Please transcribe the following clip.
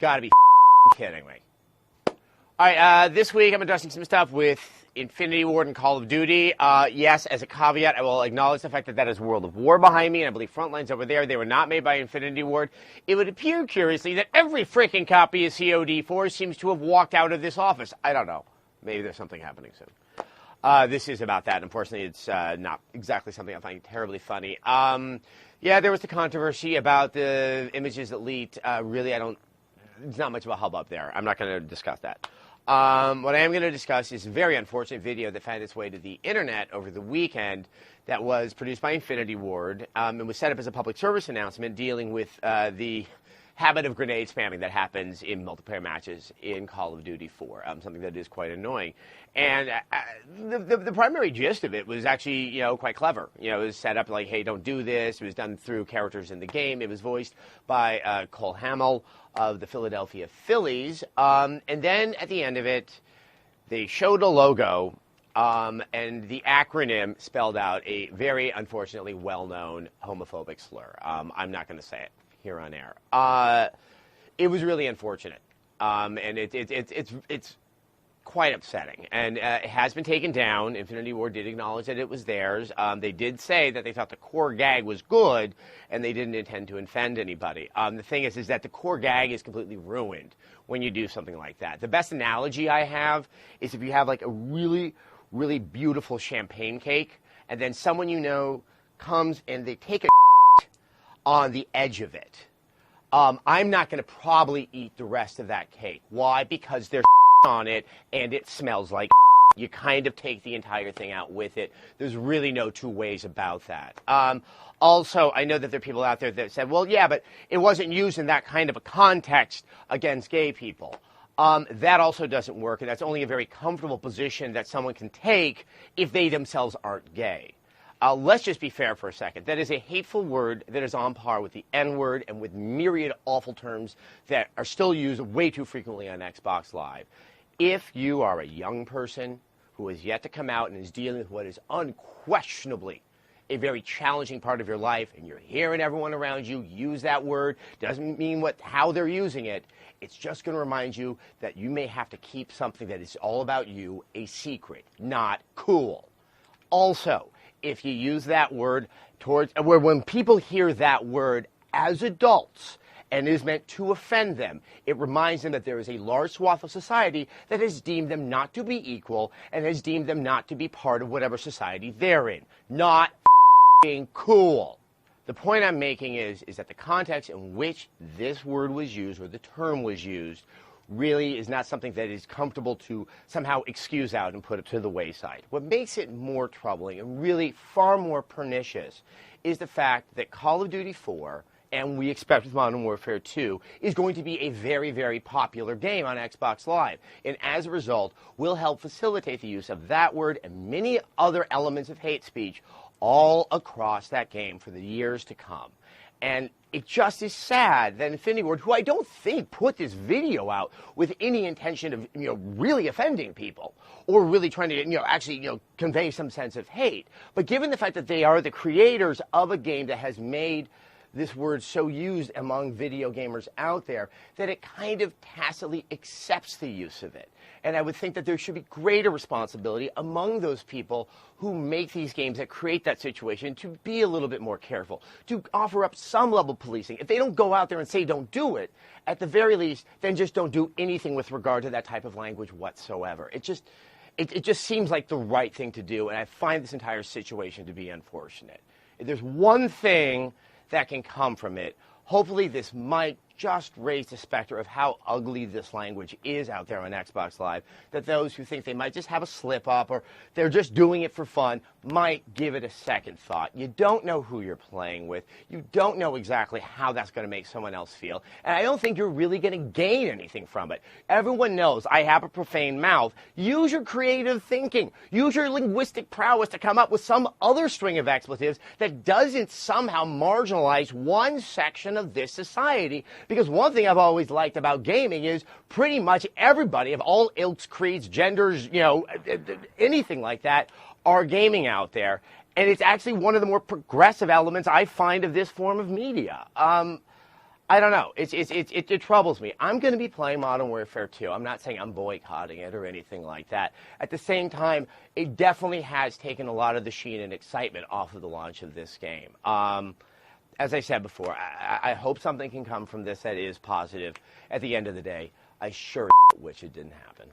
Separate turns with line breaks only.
got to be kidding me. All right, this week I'm addressing some stuff with Infinity Ward and Call of Duty. Yes, as a caveat, I will acknowledge the fact that that is World of War behind me, and I believe Frontline's over there. They were not made by Infinity Ward. It would appear, curiously, that every freaking copy of COD4 seems to have walked out of this office. I don't know. Maybe there's something happening soon. This is about that. Unfortunately, it's not exactly something I find terribly funny. Yeah, there was the controversy about the images that leaked. Really, there's not much of a hubbub there. I'm not going to discuss that. What I am going to discuss is a very unfortunate video that found its way to the internet over the weekend that was produced by Infinity Ward and was set up as a public service announcement dealing with the habit of grenade spamming that happens in multiplayer matches in Call of Duty 4, something that is quite annoying. And the primary gist of it was actually, quite clever. It was set up like, hey, don't do this. It was done through characters in the game. It was voiced by Cole Hamill of the Philadelphia Phillies. And then at the end of it, they showed a logo, and the acronym spelled out a very, unfortunately, well-known homophobic slur. I'm not going to say it here on air. It was really unfortunate, and it's quite upsetting, and it has been taken down. Infinity Ward did acknowledge that it was theirs. They did say that they thought the core gag was good, and they didn't intend to offend anybody. The thing is that the core gag is completely ruined when you do something like that. The best analogy I have is if you have like a really, really beautiful champagne cake, and then someone comes and they take a on the edge of it. I'm not going to probably eat the rest of that cake. Why? Because there's on it and it smells like you kind of take the entire thing out with it. There's really no two ways about that. Also, I know that there are people out there that said, well, yeah, but it wasn't used in that kind of a context against gay people. That also doesn't work, and that's only a very comfortable position that someone can take if they themselves aren't gay. Let's just be fair for a second. That is a hateful word that is on par with the N-word and with myriad awful terms that are still used way too frequently on Xbox Live. If you are a young person who has yet to come out and is dealing with what is unquestionably a very challenging part of your life, and you're hearing everyone around you use that word, doesn't mean how they're using it. It's just going to remind you that you may have to keep something that is all about you a secret, not cool. Also, if you use that word when people hear that word as adults and is meant to offend them, it reminds them that there is a large swath of society that has deemed them not to be equal and has deemed them not to be part of whatever society they're in. Not being cool. The point I'm making is that the context in which this word was used or the term was used really is not something that is comfortable to somehow excuse out and put it to the wayside. What makes it more troubling and really far more pernicious is the fact that Call of Duty 4, and we expect with Modern Warfare 2, is going to be a very, very popular game on Xbox Live. And as a result, will help facilitate the use of that word and many other elements of hate speech all across that game for the years to come. And it just is sad that Infinity Ward, who I don't think put this video out with any intention of, really offending people or really trying to, actually, convey some sense of hate. But given the fact that they are the creators of a game that has made this word so used among video gamers out there, that it kind of tacitly accepts the use of it. And I would think that there should be greater responsibility among those people who make these games that create that situation to be a little bit more careful, to offer up some level of policing. If they don't go out there and say don't do it, at the very least, then just don't do anything with regard to that type of language whatsoever. It just seems like the right thing to do, and I find this entire situation to be unfortunate. If there's one thing that can come from it, hopefully this might just raise the specter of how ugly this language is out there on Xbox Live, that those who think they might just have a slip-up or they're just doing it for fun might give it a second thought. You don't know who you're playing with. You don't know exactly how that's going to make someone else feel. And I don't think you're really going to gain anything from it. Everyone knows I have a profane mouth. Use your creative thinking. Use your linguistic prowess to come up with some other string of expletives that doesn't somehow marginalize one section of this society. Because one thing I've always liked about gaming is pretty much everybody of all ilks, creeds, genders, anything like that are gaming out there. And it's actually one of the more progressive elements I find of this form of media. I I don't know. It troubles me. I'm going to be playing Modern Warfare 2. I'm not saying I'm boycotting it or anything like that. At the same time, it definitely has taken a lot of the sheen and excitement off of the launch of this game. As I said before, I hope something can come from this that is positive. At the end of the day, I sure wish it didn't happen.